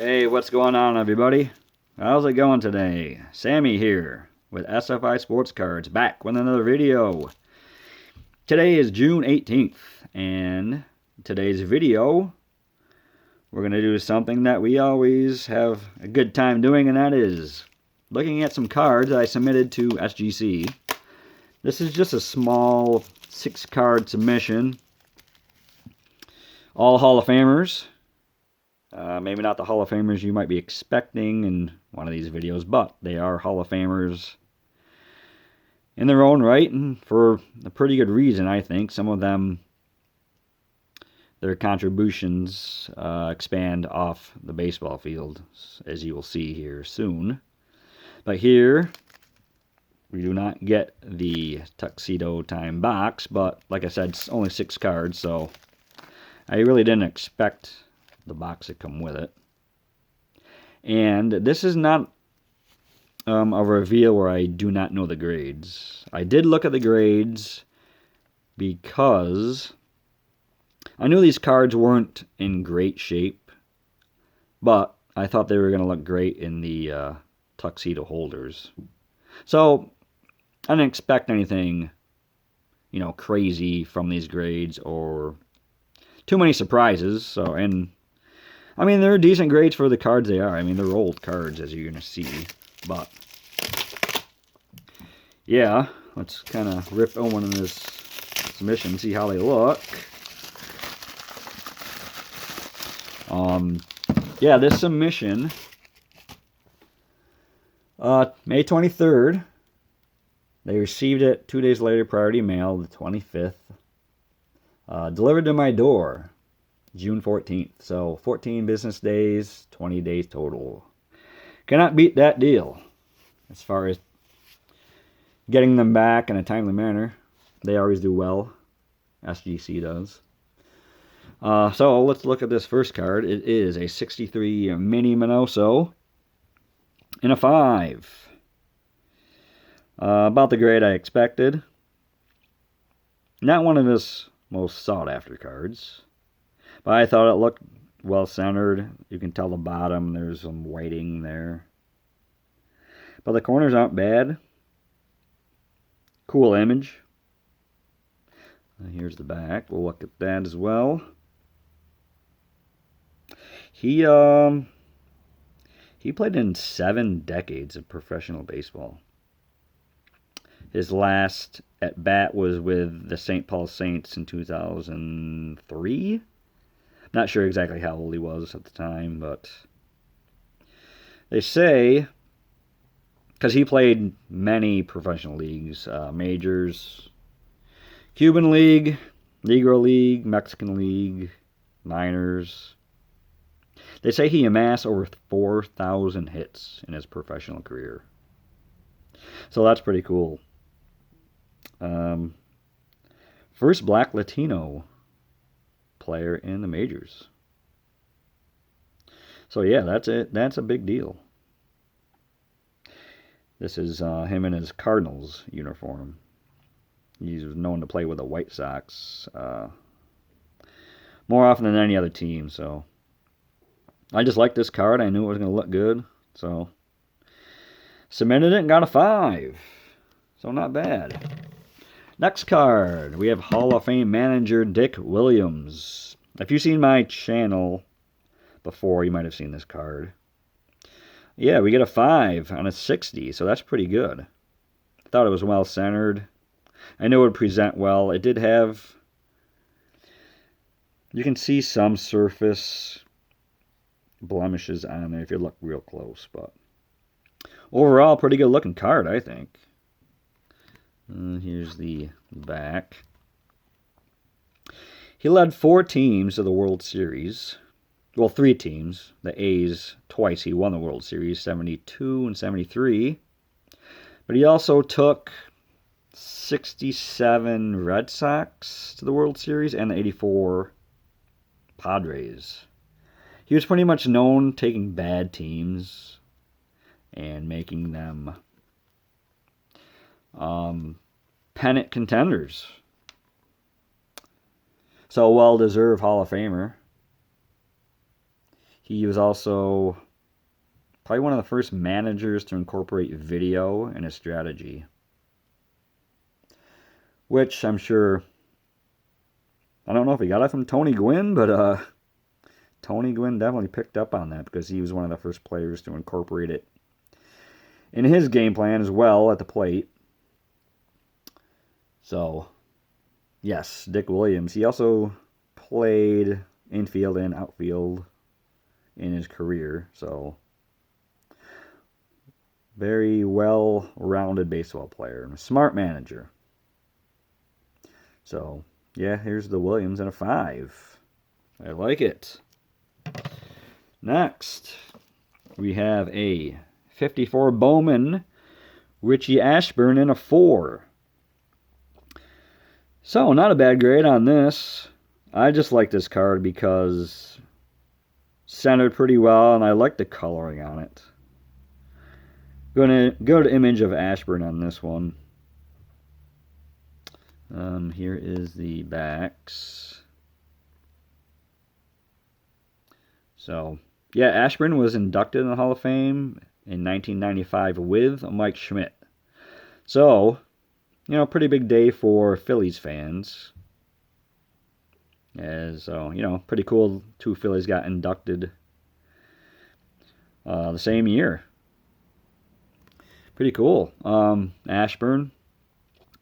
Hey, what's going on, everybody? How's it going today? Sammy here with SFI Sports Cards, back with another video. Today is June 18th, and today's video, we're going to do something that we always have a good time doing, and that is looking at some cards I submitted to SGC. This is just a small 6-card submission. All Hall of Famers. Maybe not the Hall of Famers you might be expecting in one of these videos, but they are Hall of Famers in their own right, and for a pretty good reason, I think. Some of them, their contributions expand off the baseball field, as you will see here soon. But here, we do not get the tuxedo time box, but like I said, it's only 6 cards, so I really didn't expect the box that come with it. And this is not a reveal where I do not know the grades. I did look at the grades because I knew these cards weren't in great shape, but I thought they were going to look great in the tuxedo holders. So I didn't expect anything, crazy from these grades or too many surprises. So, and I mean, they're decent grades for the cards they are. I mean, they're old cards, as you're going to see. But, yeah, let's kind of rip open this submission, see how they look. Yeah, this submission, May 23rd. They received it 2 days later, priority mail, the 25th. Delivered to my door June 14th. So 14 business days, 20 days total. Cannot beat that deal as far as getting them back in a timely manner. They always do well. SGC does. So let's look at this first card. It is a 63 Mini Minoso in a 5. About the grade I expected. Not one of his most sought after cards, but I thought it looked well centered. You can tell the bottom, there's some whiting there. But the corners aren't bad. Cool image. Here's the back. We'll look at that as well. He played in 7 decades of professional baseball. His last at bat was with the St. Paul Saints in 2003. Not sure exactly how old he was at the time, but they say, because he played many professional leagues, majors, Cuban League, Negro League, Mexican League, minors. They say he amassed over 4,000 hits in his professional career. So that's pretty cool. First black Latino player in the majors. So yeah, that's it. That's a big deal. This is him in his Cardinals uniform. He's known to play with the White Sox more often than any other team. So I just like this card. I knew it was going to look good. So submitted it and got a 5. So not bad. Next card, we have Hall of Fame manager Dick Williams. If you've seen my channel before, you might have seen this card. Yeah, we get a 5 on a 60, so that's pretty good. I thought it was well centered. I knew it would present well. It did have, you can see some surface blemishes on there if you look real close, but overall, pretty good looking card, I think. Here's the back. He led 4 teams to the World Series. Well, 3 teams. The A's, twice he won the World Series, 72 and 73. But he also took 67 Red Sox to the World Series and the 84 Padres. He was pretty much known taking bad teams and making them pennant contenders. So well-deserved Hall of Famer. He was also probably one of the first managers to incorporate video in his strategy, which I'm sure, I don't know if he got it from Tony Gwynn, but Tony Gwynn definitely picked up on that because he was one of the first players to incorporate it in his game plan as well at the plate. So, yes, Dick Williams. He also played infield and outfield in his career, so very well-rounded baseball player and a smart manager. So, yeah, here's the Williams and a 5. I like it. Next, we have a 54 Bowman Richie Ashburn in a 4. So, not a bad grade on this. I just like this card because centered pretty well, and I like the coloring on it. Gonna go to image of Ashburn on this one. Here is the backs. So, yeah, Ashburn was inducted in the Hall of Fame in 1995 with Mike Schmidt. So, you know, pretty big day for Phillies fans. So, you know, pretty cool. 2 Phillies got inducted the same year. Pretty cool. Ashburn,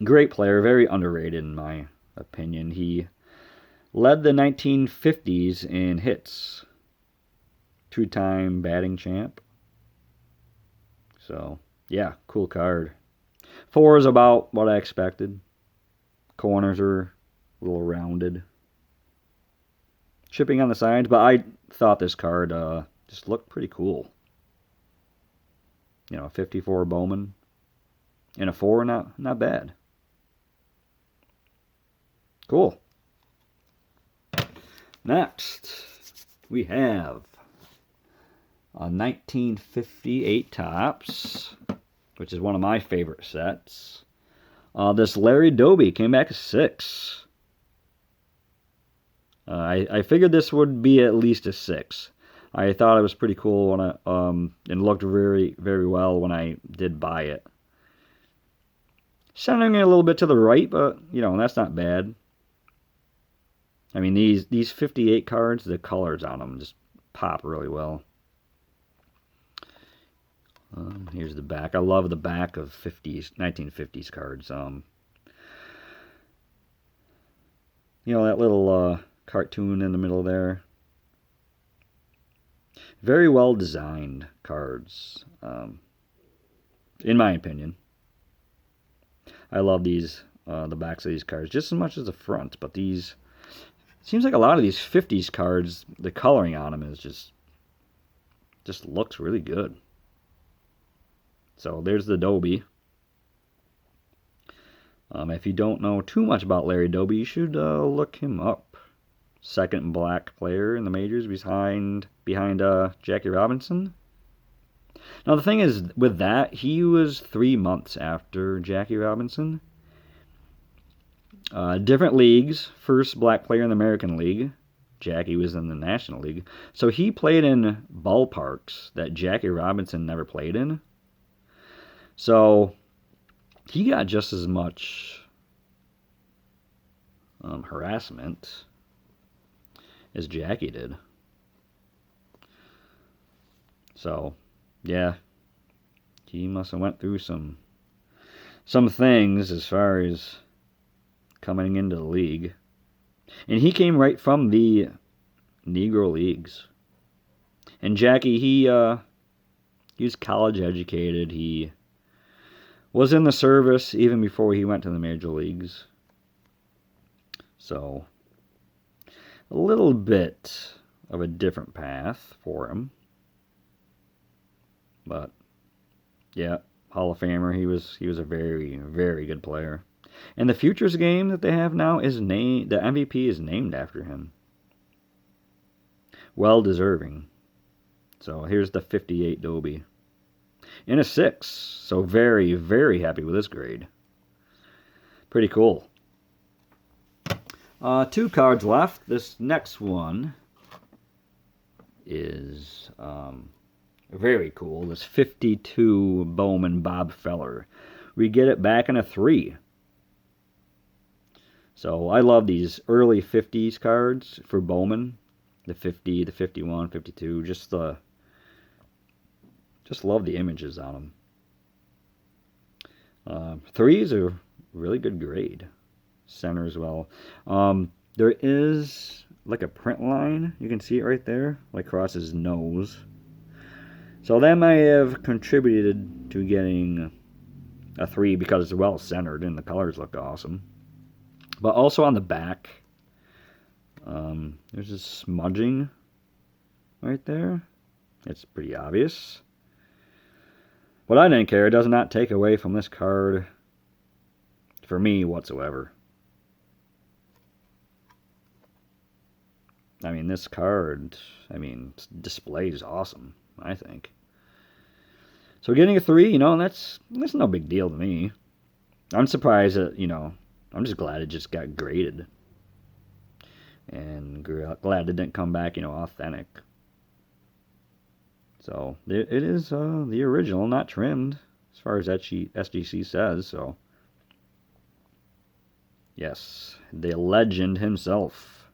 great player, very underrated in my opinion. He led the 1950s in hits. 2-time batting champ. So, yeah, cool card. 4 is about what I expected. Corners are a little rounded. Chipping on the sides, but I thought this card just looked pretty cool. You know, 54 Bowman and a 4, not bad. Cool. Next, we have a 1958 Topps, which is one of my favorite sets. This Larry Doby came back a 6. I figured this would be at least a 6. I thought it was pretty cool when and looked very, very well when I did buy it. Centering it a little bit to the right, but, you know, that's not bad. I mean, these 58 cards, the colors on them just pop really well. Here's the back. I love the back of 1950s cards. You know, that little cartoon in the middle there. Very well designed cards, in my opinion. I love these, the backs of these cards, just as much as the front. But these, seems like a lot of these 50s cards, the coloring on them is just looks really good. So there's the Doby. If you don't know too much about Larry Doby, you should look him up. Second black player in the majors behind Jackie Robinson. Now the thing is with that, he was 3 months after Jackie Robinson. Different leagues. First black player in the American League. Jackie was in the National League. So he played in ballparks that Jackie Robinson never played in. So he got just as much harassment as Jackie did. So, yeah, he must have went through some things as far as coming into the league. And he came right from the Negro Leagues. And Jackie, he was college educated. He was in the service even before he went to the major leagues. So, a little bit of a different path for him. But, yeah, Hall of Famer. He was a very, very good player. And the Futures game that they have now is named, the MVP is named after him. Well deserving. So here's the 58 Doby. In a 6. So very, very happy with this grade. Pretty cool. 2 cards left. This next one is very cool. This 52 Bowman Bob Feller. We get it back in a 3. So I love these early 50s cards for Bowman. The 50, the 51, 52. Just love the images on them. 3s are really good grade. Center as well. There is like a print line. You can see it right there, like across his nose. So that might have contributed to getting a 3 because it's well centered and the colors look awesome. But also on the back, there's this smudging right there. It's pretty obvious. But I didn't care. It does not take away from this card for me whatsoever. I mean, this card, display is awesome, I think. So getting a 3, that's no big deal to me. I'm surprised that, I'm just glad it just got graded. And glad it didn't come back, authentic. So it is the original, not trimmed, as far as SGC says. So yes, the legend himself,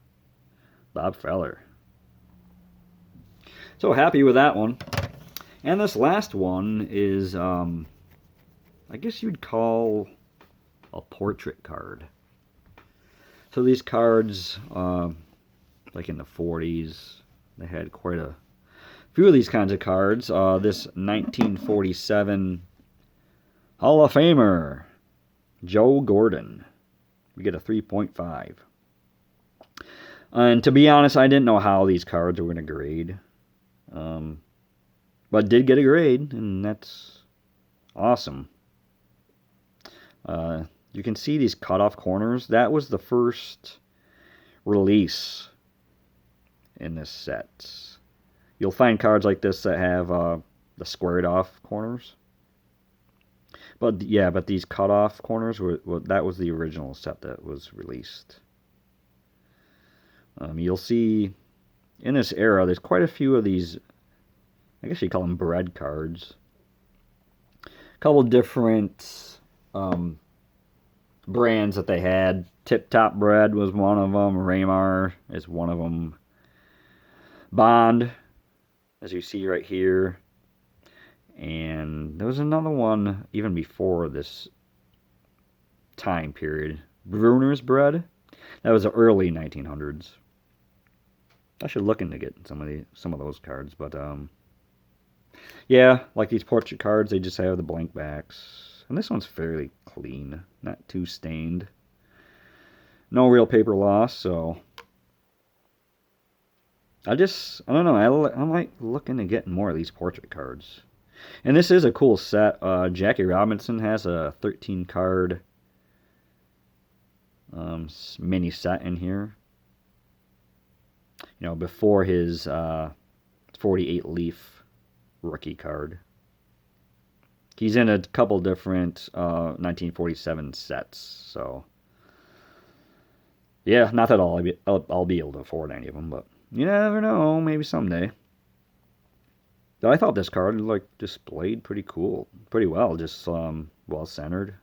Bob Feller. So happy with that one. And this last one is, I guess you'd call a portrait card. So these cards, like in the 40s, they had quite a few of these kinds of cards. This 1947 Hall of Famer, Joe Gordon. We get a 3.5. And to be honest, I didn't know how these cards were going to grade. But did get a grade, and that's awesome. You can see these cut-off corners. That was the first release in this set. You'll find cards like this that have the squared-off corners. But yeah, but these cut-off corners that was the original set that was released. You'll see in this era, there's quite a few of these. I guess you call them bread cards. A couple different brands that they had. Tip Top Bread was one of them. Raymar is one of them. Bond, as you see right here. And there was another one even before this time period. Bruner's Bread. That was the early 1900s. I should look into getting some of those cards, but yeah, like these portrait cards, they just have the blank backs. And this one's fairly clean, not too stained. No real paper loss, so I don't know, I might look into getting more of these portrait cards. And this is a cool set. Jackie Robinson has a 13 card mini set in here. Before his 48 leaf rookie card. He's in a couple different 1947 sets, so yeah, not that I'll be able to afford any of them, but you never know, maybe someday. But I thought this card displayed pretty well, just well centered,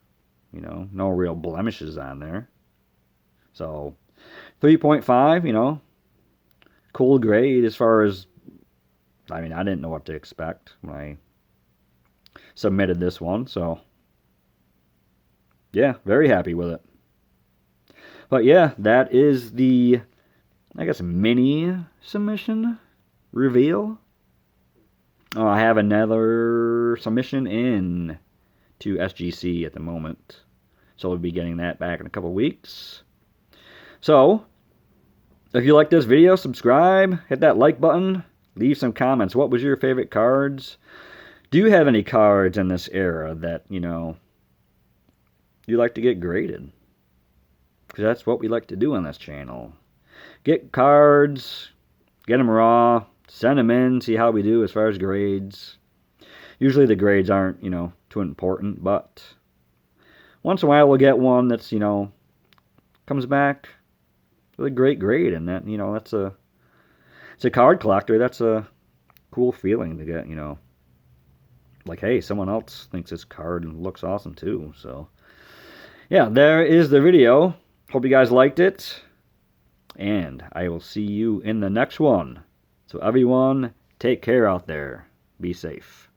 no real blemishes on there. So 3.5, cool grade as far as, I didn't know what to expect when I submitted this one, so yeah, very happy with it. But yeah, that is the, I guess, mini submission reveal. I have another submission in to SGC at the moment, so we'll be getting that back in a couple weeks. So if you like this video, subscribe, hit that like button, leave some comments. What was your favorite cards? Do you have any cards in this era that, you like to get graded? Because that's what we like to do on this channel. Get cards, get them raw, send them in, see how we do as far as grades. Usually the grades aren't, too important, but once in a while we'll get one that's, comes back with a great grade, and that, it's as a card collector, that's a cool feeling to get, you know, like, hey, someone else thinks this card looks awesome too. So yeah, there is the video. Hope you guys liked it, and I will see you in the next one. So everyone, take care out there. Be safe.